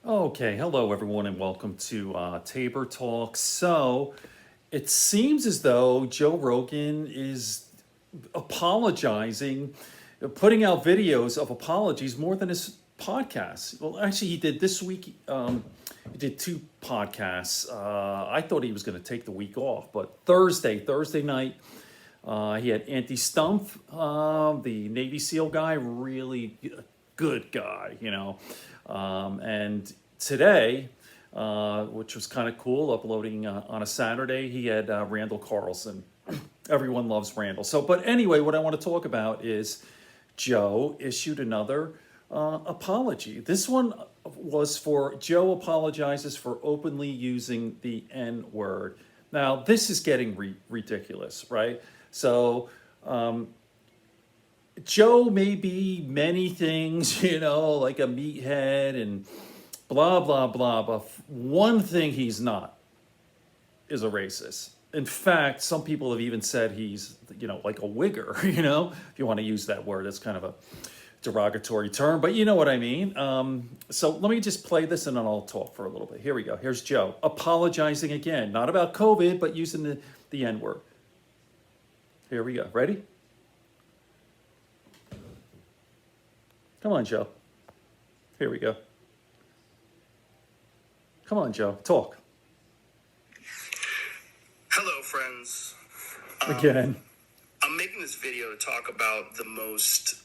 Okay, hello everyone, and welcome to Tabor Talk. So, it seems as though Joe Rogan is apologizing, putting out videos of apologies more than his podcasts. Well, actually, he did this week. He did two podcasts. I thought he was going to take the week off, but Thursday night, he had Andy Stumpf, the Navy SEAL guy, really good guy, and today, which was kind of cool, uploading on a Saturday, he had Randall Carlson. Everyone loves Randall. So, but anyway, what I want to talk about is Joe issued another apology. This one was for Joe apologizes for openly using the N word. Now, this is getting ridiculous, right? So, Joe may be many things, like a meathead and blah, blah, blah. But one thing he's not is a racist. In fact, some people have even said he's, like a wigger, if you want to use that word. It's kind of a derogatory term, but you know what I mean. So let me just play this and then I'll talk for a little bit. Here we go. Here's Joe apologizing again, not about COVID, but using the N word. Here we go. Ready? Come on, Joe. Here we go. Come on, Joe. Talk. Hello, friends. Again. I'm making this video to talk about the most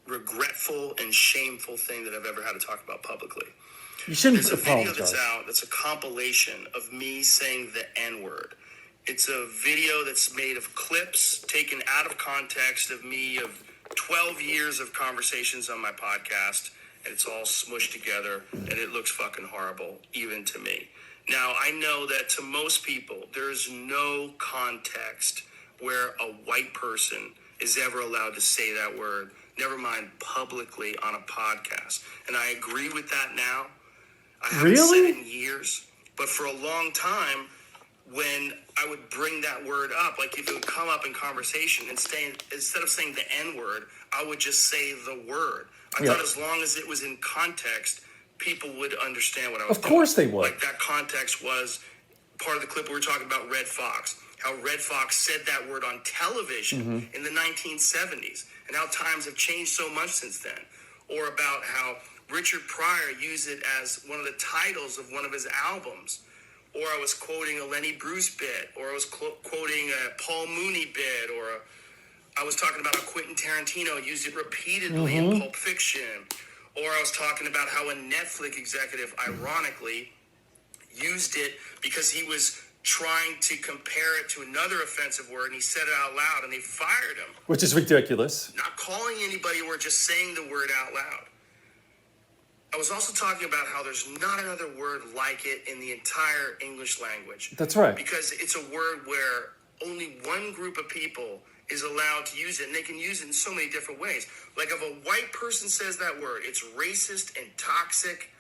regretful and shameful thing that I've ever had to talk about publicly. You shouldn't There's a video apologize. that's out that's a compilation of me saying the N-word. It's a video that's made of clips taken out of context of me of 12 years of conversations on my podcast, and it's all smushed together, and it looks fucking horrible, even to me. Now, I know that to most people, there's no context where a white person is ever allowed to say that word, never mind publicly on a podcast. And I agree with that now. I haven't said it in years, but for a long time, when I would bring that word up, like if it would come up in conversation, instead of saying the N-word, I would just say the word. I thought as long as it was in context, people would understand what I was doing. Of course they would. Like that context was part of the clip we were talking about Red Fox, how Red Fox said that word on television in the 1970s, and how times have changed so much since then. Or about how Richard Pryor used it as one of the titles of one of his albums. Or I was quoting a Lenny Bruce bit, or I was quoting a Paul Mooney bit, or I was talking about how Quentin Tarantino used it repeatedly in Pulp Fiction. Or I was talking about how a Netflix executive, ironically, used it because he was trying to compare it to another offensive word, and he said it out loud, and they fired him. Which is ridiculous. Not calling anybody or just saying the word out loud. I was also talking about how there's not another word like it in the entire English language. That's right. Because it's a word where only one group of people is allowed to use it, and they can use it in so many different ways. Like if a white person says that word, it's racist and toxic,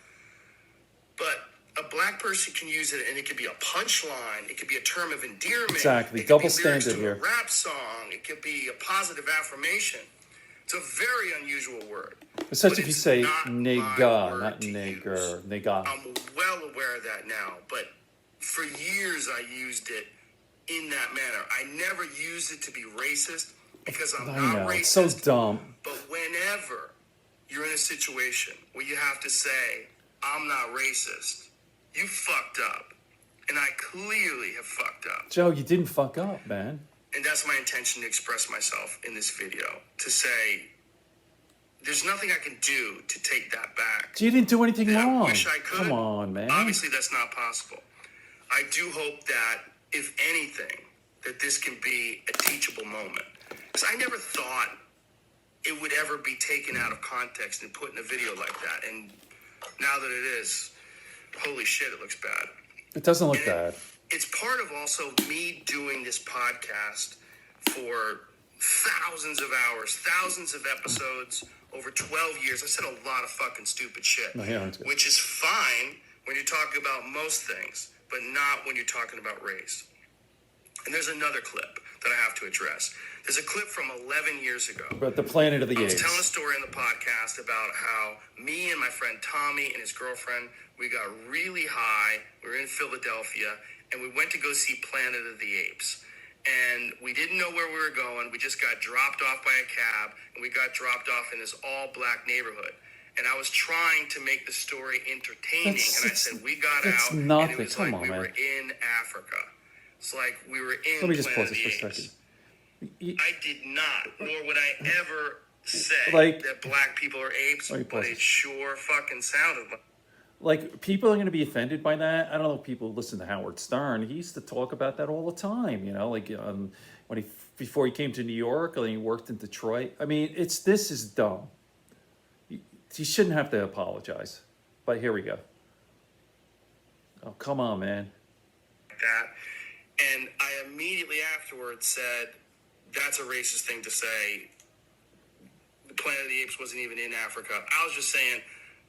but a black person can use it, and it could be a punchline, it could be a term of endearment. Exactly, it double could be lyrics standard to here. a rap song, it could be a positive affirmation. It's a very unusual word. Especially if you say not nigga, not nigger, nigga. I'm well aware of that now, but for years I used it in that manner. I never used it to be racist because I'm not racist. It's so dumb. But whenever you're in a situation where you have to say, I'm not racist, you fucked up. And I clearly have fucked up. Joe, you didn't fuck up, man. And that's my intention to express myself in this video. To say, there's nothing I can do to take that back. You didn't do anything wrong. I wish I could. Come on, man. Obviously, that's not possible. I do hope that, if anything, that this can be a teachable moment. Because I never thought it would ever be taken out of context and put in a video like that. And now that it is, holy shit, it looks bad. It doesn't look bad. It's part of also me doing this podcast for thousands of hours, thousands of episodes, over 12 years. I said a lot of fucking stupid shit, which is fine when you're talking about most things, but not when you're talking about race. And there's another clip that I have to address. There's a clip from 11 years ago. But the Planet of the I was Apes. telling a story in the podcast about how me and my friend Tommy and his girlfriend, we got really high. We were in Philadelphia, and we went to go see Planet of the Apes. And we didn't know where we were going. We just got dropped off by a cab, and we got dropped off in this all-black neighborhood. And I was trying to make the story entertaining, and I said, we got out, and it was like we were in Africa. It's like we were in Let me just Planet pause of this the for a Apes. second. I did not, nor would I ever say Like- that black people are apes, Let me but pause it it. sure fucking sounded like. Like, people are going to be offended by that. I don't know if people listen to Howard Stern. He used to talk about that all the time, you know, like when before he came to New York and he worked in Detroit. I mean, this is dumb. He shouldn't have to apologize. But here we go. Oh, come on, man. that. And I immediately afterwards said, that's a racist thing to say. The Planet of the Apes wasn't even in Africa. I was just saying,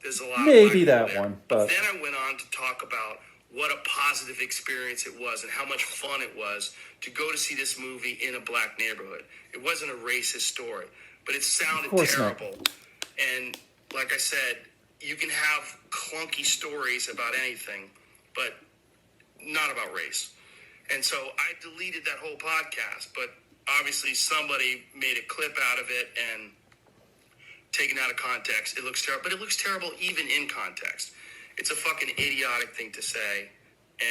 there's a lot of Maybe black that people there. one, but- Then I went on to talk about what a positive experience it was and how much fun it was to go to see this movie in a black neighborhood. It wasn't a racist story, but it sounded course not. terrible. And like I said, you can have clunky stories about anything, but not about race. And so I deleted that whole podcast, but obviously somebody made a clip out of it and taken out of context. It looks terrible, but it looks terrible even in context. It's a fucking idiotic thing to say.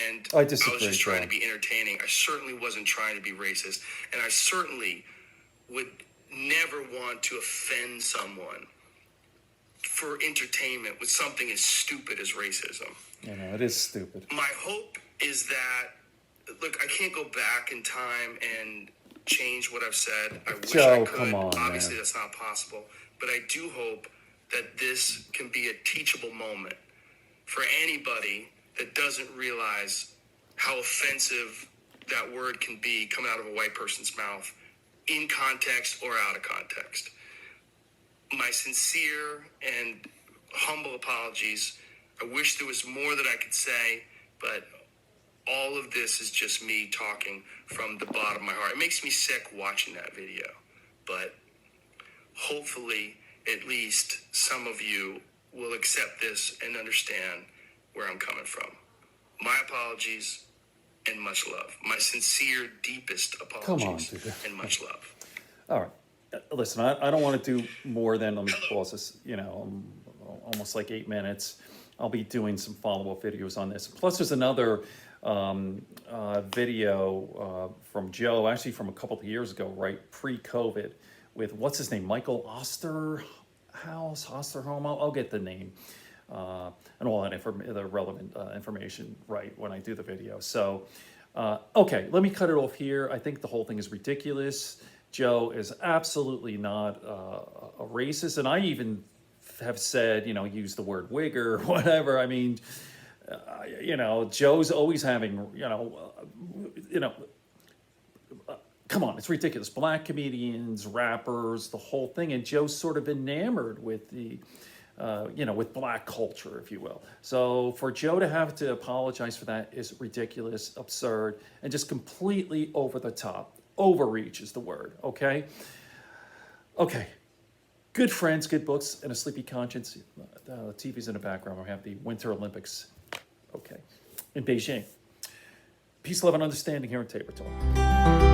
And I I disagree, was just trying John. to be entertaining. I certainly wasn't trying to be racist. And I certainly would never want to offend someone for entertainment with something as stupid as racism. You know, it is stupid. My hope is that, look, I can't go back in time and change what I've said. I wish Joe, I could. come on, Obviously, man. that's not possible. But I do hope that this can be a teachable moment for anybody that doesn't realize how offensive that word can be coming out of a white person's mouth, in context or out of context. My sincere and humble apologies. I wish there was more that I could say, but all of this is just me talking from the bottom of my heart. It makes me sick watching that video, but hopefully at least some of you will accept this and understand where I'm coming from. My apologies and much love. My sincere, deepest apologies dude. and much love. All right. Listen, I don't want to do more than, let me pause this, you know, almost like 8 minutes. I'll be doing some follow-up videos on this. Plus, there's another video from Joe, actually from a couple of years ago, right, pre-COVID, with, what's his name, Michael Osterholm. I'll get the name and all that the relevant information right when I do the video. So, okay, let me cut it off here. I think the whole thing is ridiculous. Joe is absolutely not a racist, and I even have said, you know, use the word wigger or whatever. I mean, you know, Joe's always having, come on, it's ridiculous. Black comedians, rappers, the whole thing, and Joe's sort of enamored with the, with black culture, if you will. So for Joe to have to apologize for that is ridiculous, absurd, and just completely over the top. Overreach is the word, okay? Okay. Good friends, good books, and a sleepy conscience. TV's in the background. We have the Winter Olympics, okay, in Beijing. Peace, love, and understanding here in Tabor Talk.